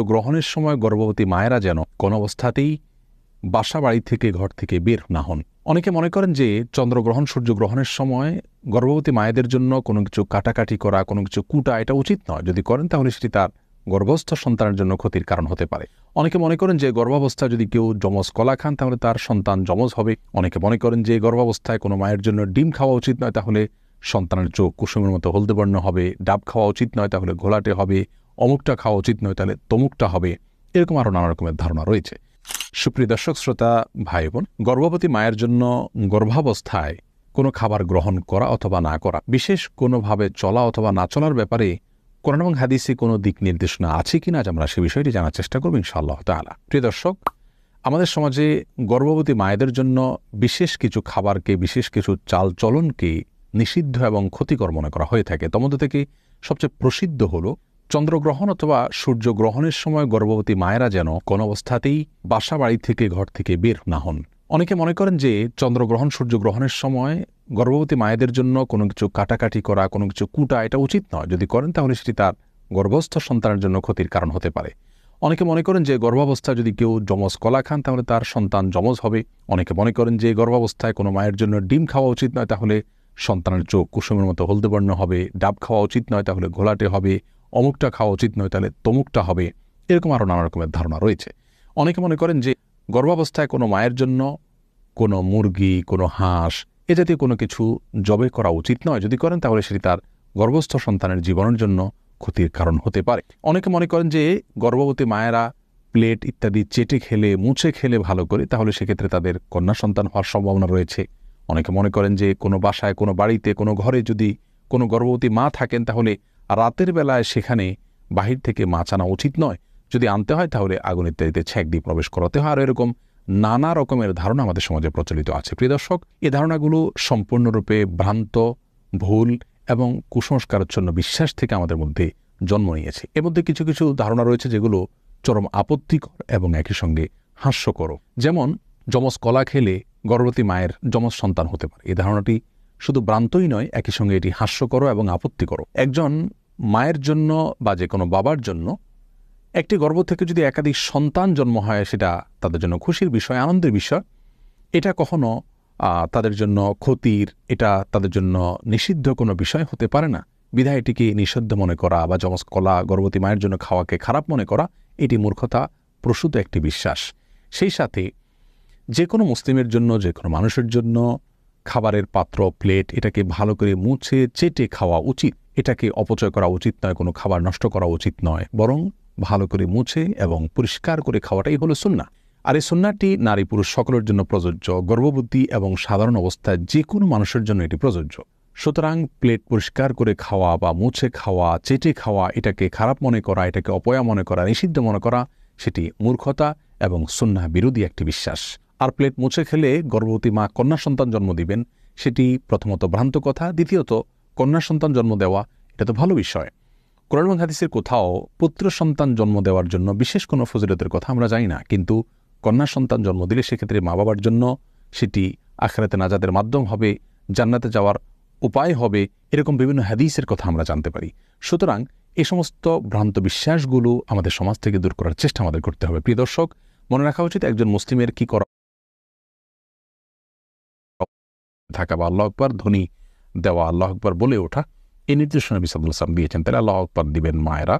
গ্রহণের সময় গর্ভবতী মায়েরা যেন কোনো অবস্থাতেই বাসা বাড়ি থেকে ঘর থেকে বের না হন। অনেকে মনে করেন যে চন্দ্রগ্রহণ সূর্যগ্রহণের সময় গর্ভবতী মায়েদের জন্য কোনো কিছু কাটাকাটি করা, কোনো কিছু কুটা এটা উচিত নয়। যদি করেন তাহলে সেটি তার গর্ভস্থ সন্তানের জন্য ক্ষতির কারণ হতে পারে। অনেকে মনে করেন যে গর্ভাবস্থায় যদি কেউ যমজ কলা খান তাহলে তার সন্তান যমজ হবে। অনেকে মনে করেন যে গর্ভাবস্থায় কোনো মায়ের জন্য ডিম খাওয়া উচিত নয়, তাহলে সন্তানের চোখ কুসুমের মতো হলদে বর্ণ হবে। ডাব খাওয়া উচিত নয়, তাহলে ঘোলাটে হবে। অমুকটা খাওয়া উচিত নয়, তাহলে তমুকটা হবে। এরকম আরও নানা রকমের ধারণা রয়েছে। সুপ্রিয় দর্শক শ্রোতা ভাই বোন, গর্ভবতী মায়ের জন্য গর্ভাবস্থায় কোনো খাবার গ্রহণ করা অথবা না করা, বিশেষ কোনোভাবে চলা অথবা না চলার ব্যাপারে কোরআন এবং হাদিসে কোনো দিক নির্দেশনা আছে কিনা আজ আমরা সে বিষয়টি জানার চেষ্টা করব ইনশাআল্লাহ তাআলা। প্রিয় দর্শক, আমাদের সমাজে গর্ভবতী মায়েদের জন্য বিশেষ কিছু খাবারকে, বিশেষ কিছু চাল চলনকে নিষিদ্ধ এবং ক্ষতিকর মনে করা হয়ে থাকে। তন্মধ্য থেকে সবচেয়ে প্রসিদ্ধ হল চন্দ্রগ্রহণ অথবা সূর্যগ্রহণের সময় গর্ভবতী মায়েরা যেন কোনো অবস্থাতেই বাসা বাড়ি থেকে ঘর থেকে বের না হন। অনেকে মনে করেন যে চন্দ্রগ্রহণ সূর্যগ্রহণের সময় গর্ভবতী মায়েদের জন্য কোনো কিছু কাটাকাটি করা, কোনো কিছু কুটা এটা উচিত নয়। যদি করেন তাহলে সেটি তার গর্ভস্থ সন্তানের জন্য ক্ষতির কারণ হতে পারে। অনেকে মনে করেন যে গর্ভাবস্থায় যদি কেউ যমজ কলা খান তাহলে তার সন্তান যমজ হবে। অনেকে মনে করেন যে গর্ভাবস্থায় কোনো মায়ের জন্য ডিম খাওয়া উচিত নয়, তাহলে সন্তানের চোখ কুসুমের মতো হলদে বর্ণ হবে। ডাব খাওয়া উচিত নয়, তাহলে ঘোলাটে হবে। অমুকটা খাওয়া উচিত নয়, তাহলে তমুকটা হবে। এরকম আরও নানা রকমের ধারণা রয়েছে। অনেকে মনে করেন যে গর্ভাবস্থায় কোনো মায়ের জন্য কোনো মুরগি, কোনো হাঁস এ জাতীয় কোনো কিছু জবে করা উচিত নয়। যদি করেন তাহলে সেটি তার গর্ভস্থ সন্তানের জীবনের জন্য ক্ষতির কারণ হতে পারে। অনেকে মনে করেন যে গর্ভবতী মায়েরা প্লেট ইত্যাদি চেটে খেলে, মুছে খেলে ভালো করে, তাহলে সেক্ষেত্রে তাদের কন্যা সন্তান হওয়ার সম্ভাবনা রয়েছে। অনেকে মনে করেন যে কোনো বাসায়, কোনো বাড়িতে, কোনো ঘরে যদি কোনো গর্ভবতী মা থাকেন তাহলে রাতের বেলায় সেখানে বাহির থেকে মাছ আনা উচিত নয়। যদি আনতে হয় তাহলে আগুন ইত্যাদিতে ছ্যাঁক দিয়ে প্রবেশ করাতে হয়। আর এরকম নানা রকমের ধারণা আমাদের সমাজে প্রচলিত আছে। প্রিয় দর্শক, এই ধারণাগুলো সম্পূর্ণরূপে ভ্রান্ত, ভুল এবং কুসংস্কারাচ্ছন্ন বিশ্বাস থেকে আমাদের মধ্যে জন্ম নিয়েছে। এর মধ্যে কিছু কিছু ধারণা রয়েছে যেগুলো চরম আপত্তিকর এবং একই সঙ্গে হাস্যকর। যেমন যমজ কলা খেলে গর্ভবতী মায়ের যমজ সন্তান হতে পারে। এই ধারণাটি শুধু ভ্রান্তই নয়, একই সঙ্গে এটি হাস্যকর এবং আপত্তিকর। একজন মায়ের জন্য বা যে কোনো বাবার জন্য একটি গর্ভ থেকে যদি একাধিক সন্তান জন্ম হয় সেটা তাদের জন্য খুশির বিষয়, আনন্দের বিষয়। এটা কখনো তাদের জন্য ক্ষতির, এটা তাদের জন্য নিষিদ্ধ কোনো বিষয় হতে পারে না। বিধায় এটিকে নিষিদ্ধ মনে করা বা যমজ কলা গর্ভবতী মায়ের জন্য খাওয়াকে খারাপ মনে করা, এটি মূর্খতা প্রসূত একটি বিশ্বাস। সেই সাথে যে কোনো মুসলিমের জন্য, যে কোনো মানুষের জন্য খাবারের পাত্র, প্লেট এটাকে ভালো করে মুছে চেটে খাওয়া উচিত। এটাকে অপচয় করা উচিত নয়, কোনো খাবার নষ্ট করা উচিত নয়, বরং ভালো করে মুছে এবং পরিষ্কার করে খাওয়াটাই হলো সুন্নাহ। আর এই সুন্নাহটি নারী পুরুষ সকলের জন্য প্রযোজ্য। গর্ভবতী এবং সাধারণ অবস্থায় যে কোনো মানুষের জন্য এটি প্রযোজ্য। সুতরাং প্লেট পরিষ্কার করে খাওয়া বা মুছে খাওয়া, চেটে খাওয়া এটাকে খারাপ মনে করা, এটাকে অপয়া মনে করা, নিষিদ্ধ মনে করা, সেটি মূর্খতা এবং সুন্নাহ বিরোধী একটি বিশ্বাস। আর প্লেট মুছে খেলে গর্ভবতী মা কন্যা সন্তান জন্ম দিবেন, সেটি প্রথমত ভ্রান্ত কথা। দ্বিতীয়ত, কন্যা সন্তান জন্ম দেওয়া এটা তো ভালো বিষয়। কোরআন এবং হাদিসের কোথাও পুত্র সন্তান জন্ম দেওয়ার জন্য বিশেষ কোনো ফজিলতের কথা আমরা জানি না, কিন্তু কন্যা সন্তান জন্ম দিলে সেক্ষেত্রে মা বাবার জন্য সেটি আখিরাতে নাজাতের মাধ্যম হবে, জান্নাতে যাওয়ার উপায় হবে, এরকম বিভিন্ন হাদিসের কথা আমরা জানতে পারি। সুতরাং এই সমস্ত ভ্রান্ত বিশ্বাসগুলো আমাদের সমাজ থেকে দূর করার চেষ্টা আমাদের করতে হবে। প্রিয় দর্শক, মনে রাখা উচিত একজন মুসলিমের কি করা থাকা বা আল্লাহ আকবার ধ্বনি দেওয়া, আল্লাহ আকবার বলে ওঠা, এই নির্দেশনা নবী সাল্লাল্লাহু আলাইহি ওয়াসাল্লাম দিয়েছেন। তাহলে আল্লাহ আকবার দিবেন মায়েরা,